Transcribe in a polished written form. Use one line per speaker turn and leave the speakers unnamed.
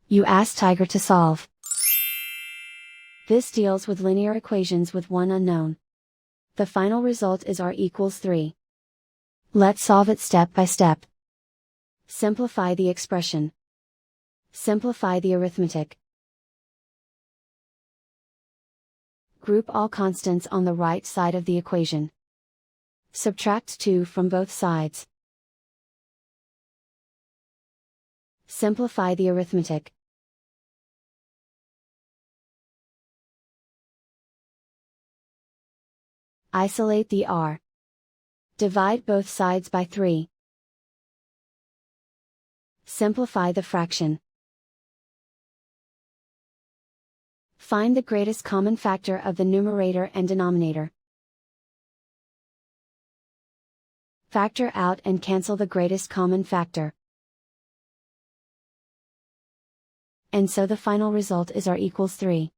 You ask Tiger to solve. This deals with linear equations with one unknown. The final result is r equals 3. Let's solve it step by step. Simplify the expression. Simplify the arithmetic. Group all constants on the right side of the equation. Subtract 2 from both sides. Simplify the arithmetic. Isolate the r. Divide both sides by 3. Simplify the fraction. Find the greatest common factor of the numerator and denominator. Factor out and cancel the greatest common factor. And so the final result is r equals 3.